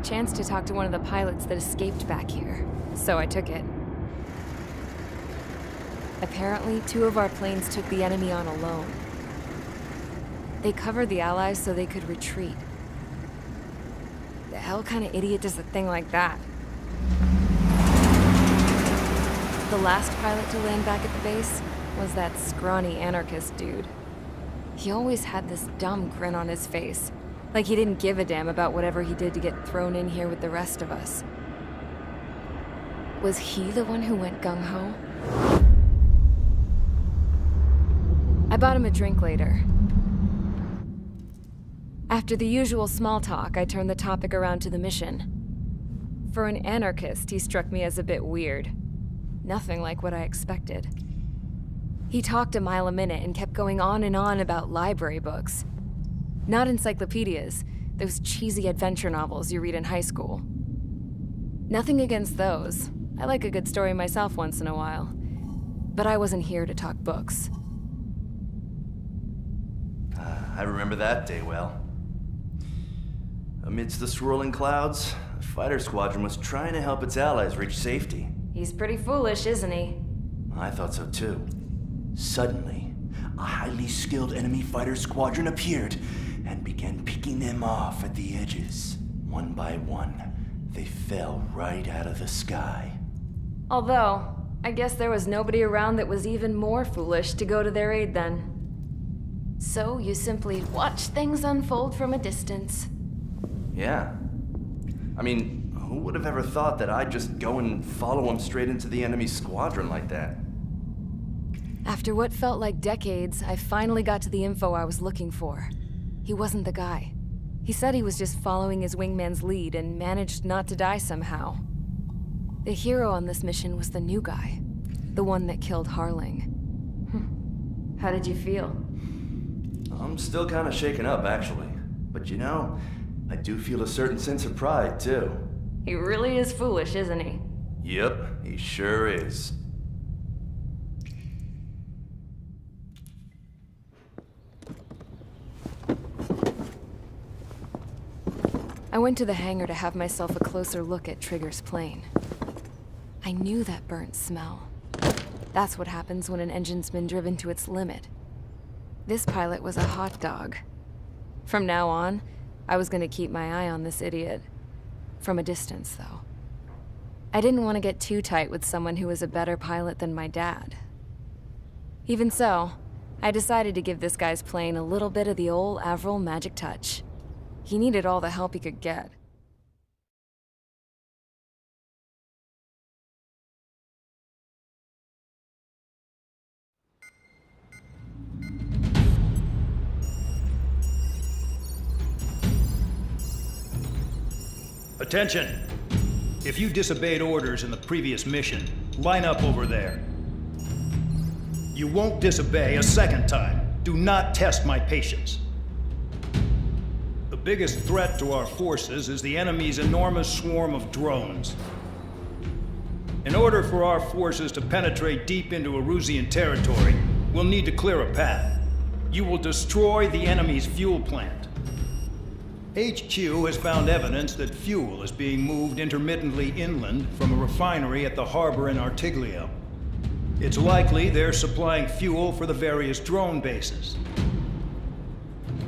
chance to talk to one of the pilots that escaped back here, so I took it. Apparently, 2 of our planes took the enemy on alone. They covered the Allies so they could retreat. The hell kind of idiot does a thing like that? The last pilot to land back at the base was that scrawny anarchist dude. He always had this dumb grin on his face, like he didn't give a damn about whatever he did to get thrown in here with the rest of us. Was he the one who went gung-ho? I bought him a drink later. After the usual small talk, I turned the topic around to the mission. For an anarchist, he struck me as a bit weird. Nothing like what I expected. He talked a mile a minute and kept going on and on about library books. Not encyclopedias, those cheesy adventure novels you read in high school. Nothing against those. I like a good story myself once in a while. But I wasn't here to talk books. I remember that day well. Amidst the swirling clouds, the fighter squadron was trying to help its allies reach safety. He's pretty foolish, isn't he? I thought so too. Suddenly, a highly skilled enemy fighter squadron appeared and began picking them off at the edges. One by one, they fell right out of the sky. Although, I guess there was nobody around that was even more foolish to go to their aid then. So you simply watch things unfold from a distance. Yeah. I mean, who would have ever thought that I'd just go and follow him straight into the enemy squadron like that? After what felt like decades, I finally got to the info I was looking for. He wasn't the guy. He said he was just following his wingman's lead and managed not to die somehow. The hero on this mission was the new guy. The one that killed Harling. How did you feel? I'm still kind of shaken up, actually. But you know, I do feel a certain sense of pride, too. He really is foolish, isn't he? Yep, he sure is. I went to the hangar to have myself a closer look at Trigger's plane. I knew that burnt smell. That's what happens when an engine's been driven to its limit. This pilot was a hot dog. From now on, I was gonna keep my eye on this idiot. From a distance, though. I didn't want to get too tight with someone who was a better pilot than my dad. Even so, I decided to give this guy's plane a little bit of the old Avril magic touch. He needed all the help he could get. Attention! If you disobeyed orders in the previous mission, line up over there. You won't disobey a second time. Do not test my patience. The biggest threat to our forces is the enemy's enormous swarm of drones. In order for our forces to penetrate deep into Erusian territory, we'll need to clear a path. You will destroy the enemy's fuel plant. HQ has found evidence that fuel is being moved intermittently inland from a refinery at the harbor in Artiglio. It's likely they're supplying fuel for the various drone bases.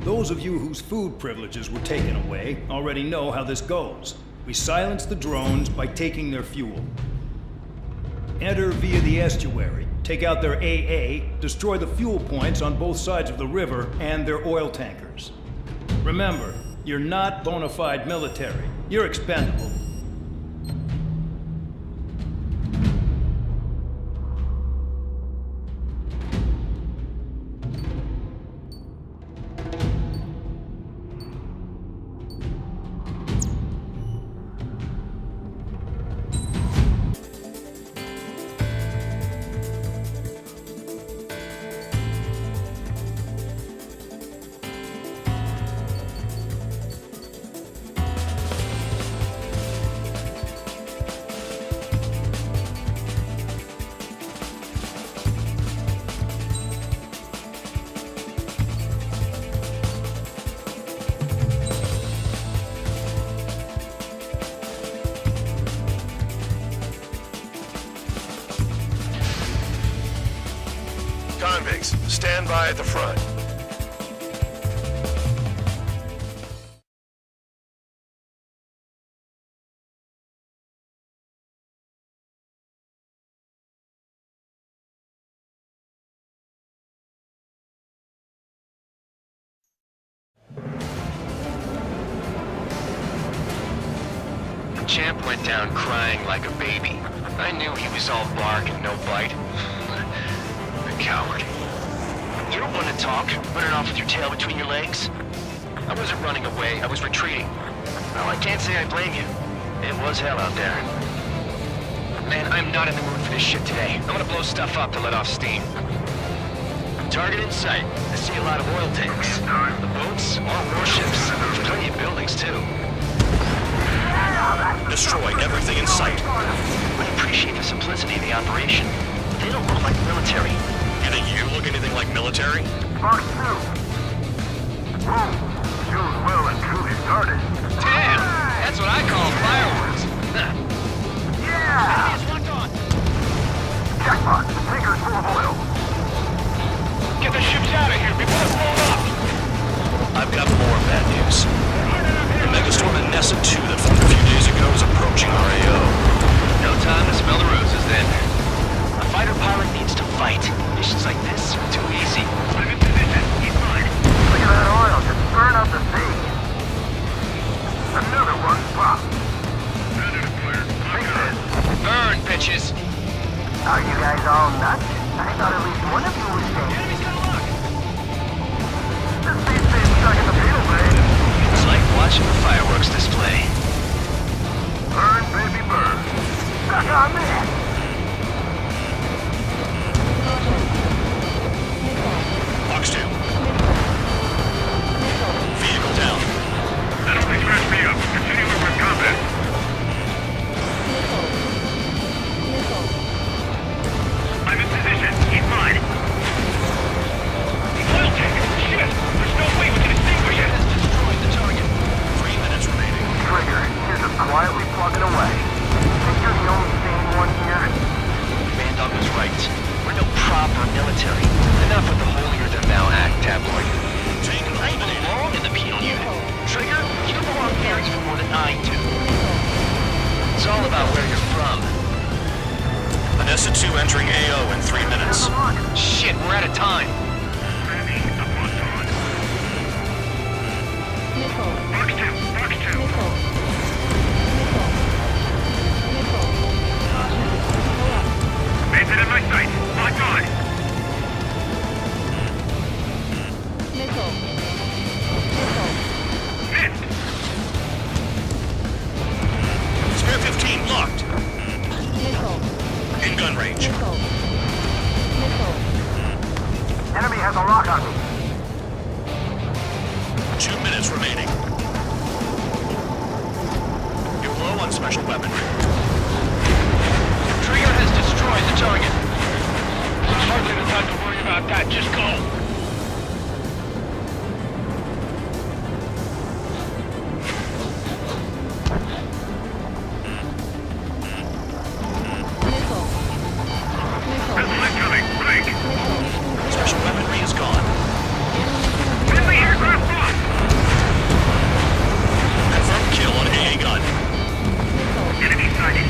Those of you whose food privileges were taken away already know how this goes. We silence the drones by taking their fuel. Enter via the estuary, take out their AA, destroy the fuel points on both sides of the river and their oil tankers. Remember, you're not bona fide military. You're expendable. Thanks. Stand by at the front. Champ went down crying like a baby. I knew he was all bark and no bite. The coward. You don't want to talk, running off with your tail between your legs? I wasn't running away, I was retreating. Well, I can't say I blame you. It was hell out there. Man, I'm not in the mood for this shit today. I'm gonna blow stuff up to let off steam. Target in sight. I see a lot of oil tanks. The boats, all warships. There's plenty of buildings, too. Destroy everything in sight. I appreciate the simplicity of the operation. They don't look like military. You think you look anything like military? Fox 2. Whoa. June well and truly started. Damn! That's what I call fireworks. Yeah! Enemy is locked on. Jackpot. The tanker's full of oil. Get the ships out of here before it's blown up. I've got more bad news. The megastorm at Nessa 2 that formed a few days ago is approaching our AO. No time to smell the roses then. A fighter pilot needs to fight. Missions like this are too easy. I'm in position. Keep mine. Look at that oil just burn up the sea. Another one popped. Burn, bitches. Are you guys all nuts? I thought at least one of you was dead. Enemy's got a lock. This seat's been stuck in the field, babe. It's like watching a fireworks display. Burn, baby, burn. Stuck on that. Fox 2. Vehicle down. That only scratched me up. Continue with combat. I'm in position. Keep mine. The oil tank! Shit! There's no way we can extinguish it! Has destroyed the target. 3 minutes remaining. Trigger, you're just quietly plugging away. Think you're the only sane one here? Bandog was right. We're no proper military. Enough with the holier-than-thou act, tabloid. Tank I eliminated. belong in the penal unit. Trigger, you belong here even more than I do. It's all about where you're from. Nessa 2 entering AO in 3 minutes. Shit, we're out of time. Maintain in my sight. Lock on. Missed. Spare 15 locked. In gun range. Enemy has a lock on me. 2 minutes remaining. You're low on special weaponry. Trigger has destroyed the target. There's hardly the time to worry about that. Just go. Missile incoming. Break. Special weaponry is gone. Friendly aircraft lost. Confirmed kill on AA gun. Enemy sighted.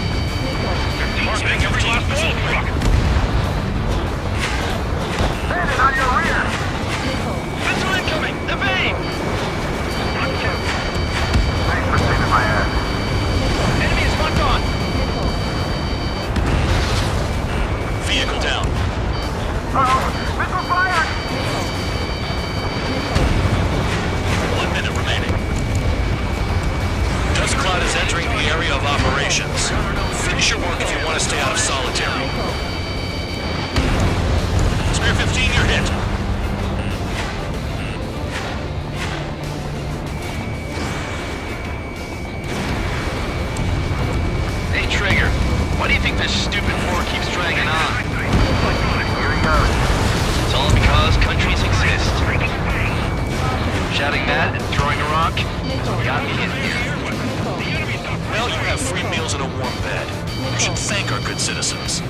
Targeting every last oil truck. Bandit on your rear. Missile incoming. Evade. Thanks for saving my ass. Enemy is locked on. Vehicle down. Uh-oh. Missile fired. 1 minute remaining. Dust cloud is entering the area of operations. Finish your work if you want to stay out of solitary. Spare 15, you're hit. Hey, Trigger. Why do you think this stupid war keeps dragging on? Here he goes. It's all because countries exist. Shouting that and throwing a rock got me in here. Well, you have free meals and a warm bed. You should thank our good citizens.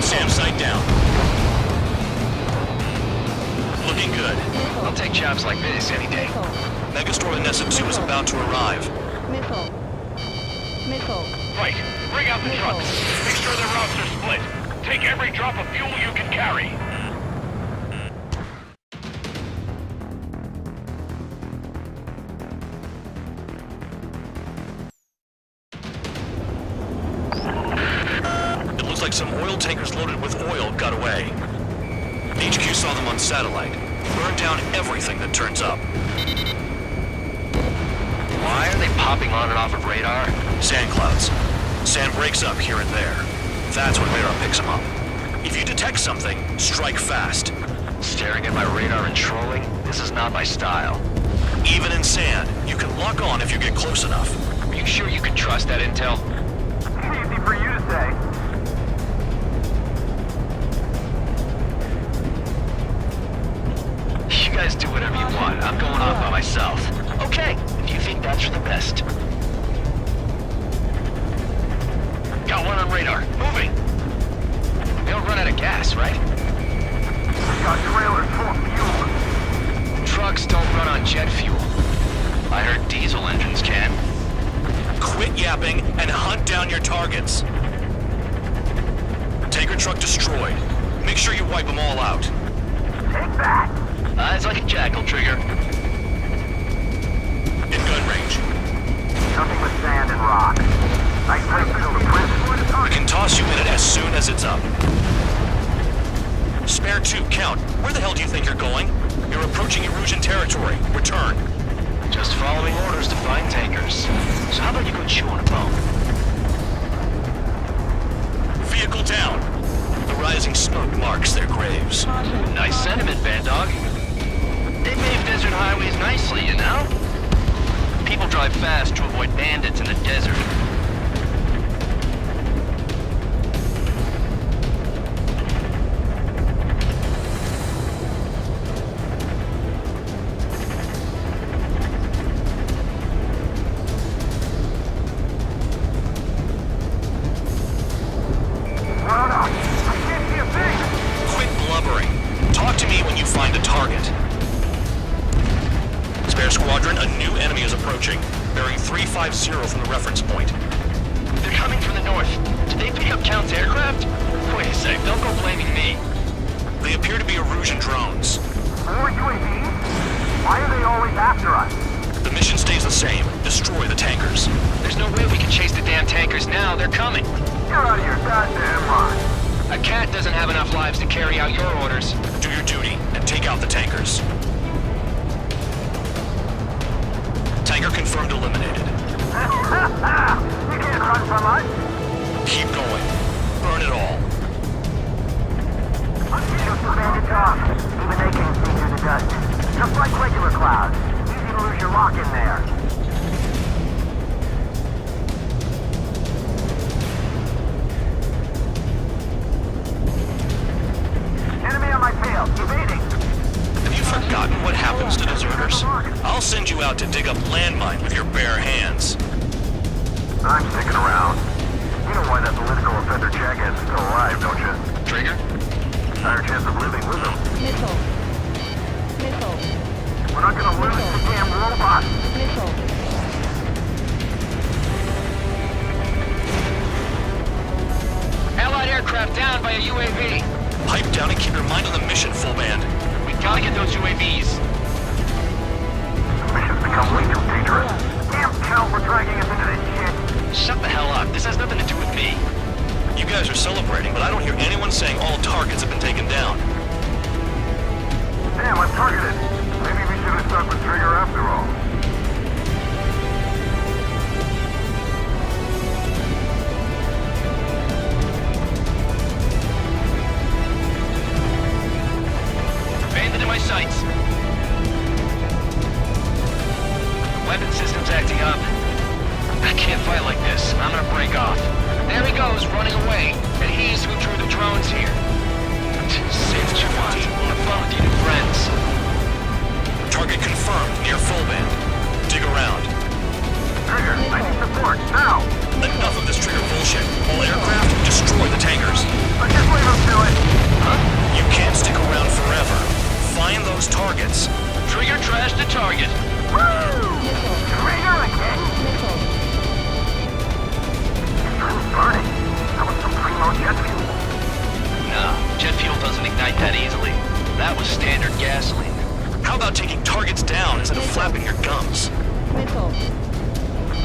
SAM site down. Looking good. I'll take jobs like this any day. Megastorm and Nessa 2 is about to arrive. Missile. Missile. Right. Bring out the trucks. Make sure their routes are split. Take every drop of fuel you can carry. It looks like some oil tankers loaded with oil got away. HQ saw them on satellite. Burn down everything that turns up. Why are they popping on and off of radar? Sand clouds. Sand breaks up here and there. That's when radar picks them up. If you detect something, strike fast. Staring at my radar and trolling? This is not my style. Even in sand, you can lock on if you get close enough. Are you sure you can trust that intel? Easy for you to say. You guys do whatever you want. I'm going off by myself. Okay, if you think that's for the best. Got one on radar. Moving. They don't run out of gas, right? Got trailers full of fuel. Trucks don't run on jet fuel. I heard diesel engines can. Quit yapping and hunt down your targets. Tanker truck destroyed. Make sure you wipe them all out. Take that. Eyes like a jackal, Trigger. In gun range. Nothing but sand and rock. Nice place to build a prison. We can toss you in it as soon as it's up. Spare 2, count. Where the hell do you think you're going? You're approaching Erusian territory. Return. Just following orders to find tankers. So how about you go chew on a bone? Vehicle down. The rising smoke marks their graves. Nice sentiment, Band Dog. They pave desert highways nicely, you know? People drive fast to avoid bandits in the desert. Quit blubbering. Talk to me when you find a target. Spare squadron, a new enemy is approaching. Bearing 350 from the reference point. They're coming from the north. Did they pick up Count's aircraft? Wait a sec, don't go blaming me. They appear to be Erusian drones. More UAVs? Why are they always after us? The mission stays the same. Destroy the tankers. There's no way we can chase the damn tankers now. They're coming. You're out of your goddamn mind. A cat doesn't have enough lives to carry out your orders. Do your duty and take out the tankers. Tanker confirmed eliminated. You can't run from us. Keep going. Burn it all. Just a bandit talk. Even they can't see through the dust. Just like regular clouds. Easy to lose your lock in there. Enemy on my tail. Evading. Have you forgotten what happens to deserters? I'll send you out to dig up landmine with your bare hands. I'm sticking around. You know why that political offender jackass is still alive, don't you? Trigger? Higher chance of living with him. Missile. Missile. We're not gonna lose the damn robot. Missile. Allied aircraft down by a UAV. Pipe down and keep your mind on the mission, full band. We gotta get those UAVs. The mission's become way too dangerous. Damn Count for dragging us into this shit. Shut the hell up. This has nothing to do with me. You guys are celebrating, but I don't hear anyone saying all targets have been taken down. Damn, I'm targeted. Maybe we should have stuck with Trigger after all. Bandit in my sights. Weapon system's acting up. I can't fight like this. I'm gonna break off. There he goes, running away. And he's who drew the drones here. Say what you want. Have fun with your new friends. Target confirmed near full band. Dig around. Trigger, I need support, now! Enough of this Trigger bullshit. All aircraft, destroy the tankers. Just leave him Jet fuel doesn't ignite that easily. That was standard gasoline. How about taking targets down instead of flapping your gums? Missile.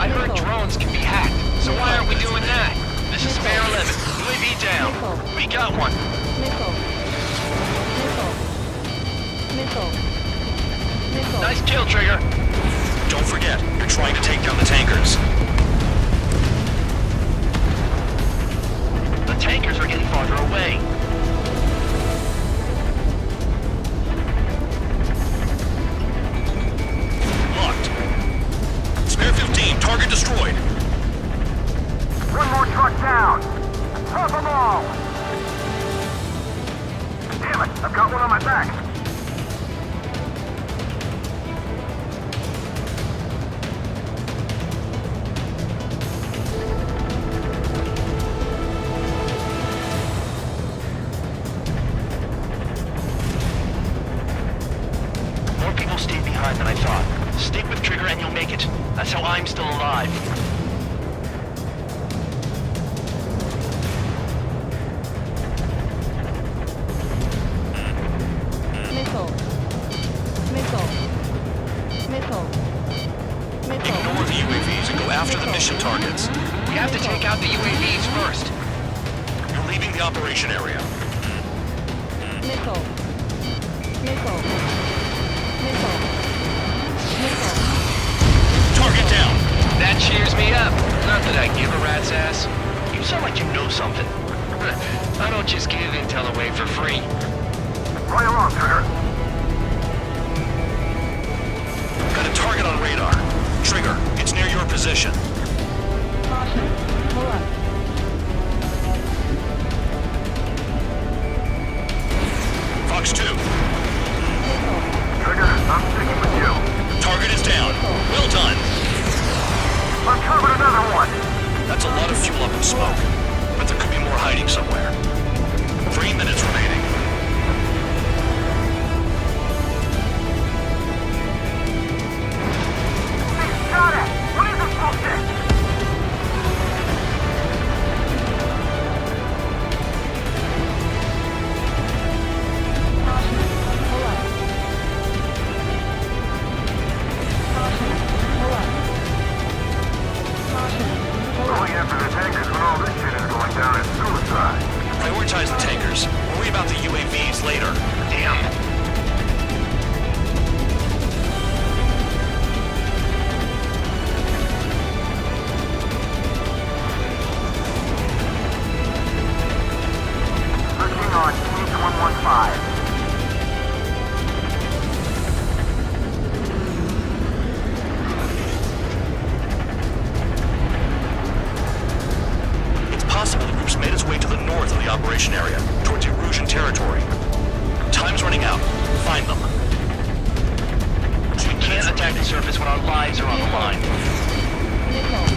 I heard Missile. drones can be hacked, so why aren't we doing that? This is Spare 11. UAV down. Missile. We got one. Missile. Missile. Missile. Missile. Nice kill, Trigger. Don't forget, you're trying to take down the tankers. The tankers are getting farther away. Locked. Spare 15, target destroyed. One more truck down. Drop them all. Damn it, I've got one on my back. More people stayed behind than I thought. Stick with Trigger and you'll make it. That's how I'm still alive. Missile. Missile. Missile. Missile. Ignore the UAVs and go after the mission targets. We have to take out the UAVs first. You're leaving the operation area. Missile. Missile. Missile. Missile. Target down. That cheers me up. Not that I give a rat's ass. You sound like you know something. I don't just give intel away for free. Right along, Trigger. Got a target on radar. Trigger, it's near your position. Caution. Pull up. Fox 2, Missile. Trigger, I'm sticking with you. target is down. Well done. Uncovered another one. That's a lot of fuel up in smoke, but there could be more hiding somewhere. 3 minutes remaining. He's got it. What is this bullshit? Caution. Pull up. Caution. Pull up. Caution. Pull up. Going after the tankers when all this shit is going down is suicide. Prioritize the tankers. Worry about the UAVs later. Damn. Searching on H115. It's possible the group's made its way to the north of the operation area, towards Erusian territory. Time's running out. Find them. We can't attack the surface when our lives are on the line. Missile.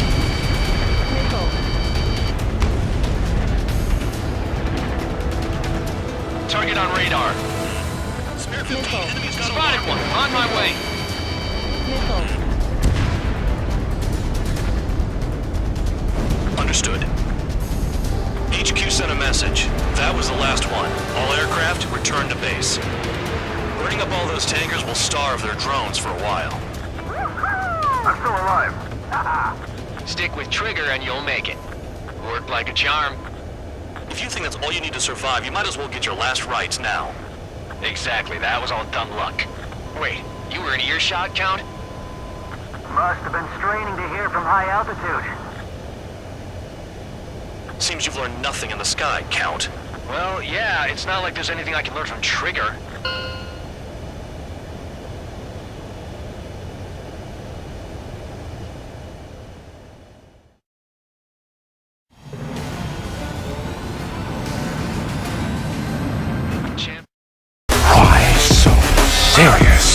Missile. Target on radar. Spare 15, Missile. enemies got a Spotted one. On my way. Missile. Understood. HQ sent a message. That was the last one. All aircraft, return to base. Burning up all those tankers will starve their drones for a while. I'm still alive. Stick with Trigger and you'll make it. Worked like a charm. If you think that's all you need to survive, you might as well get your last rites now. Exactly, that was all dumb luck. Wait, you were in earshot, Count? Must have been straining to hear from high altitude. Seems you've learned nothing in the sky, Count. Well, yeah, it's not like there's anything I can learn from Trigger.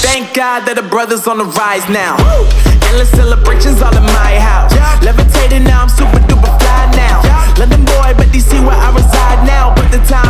Thank God that the brothers on the rise now. Endless celebrations all in my house. Levitating now, I'm super duper fly now. London boy, but DC where I reside now. Put the time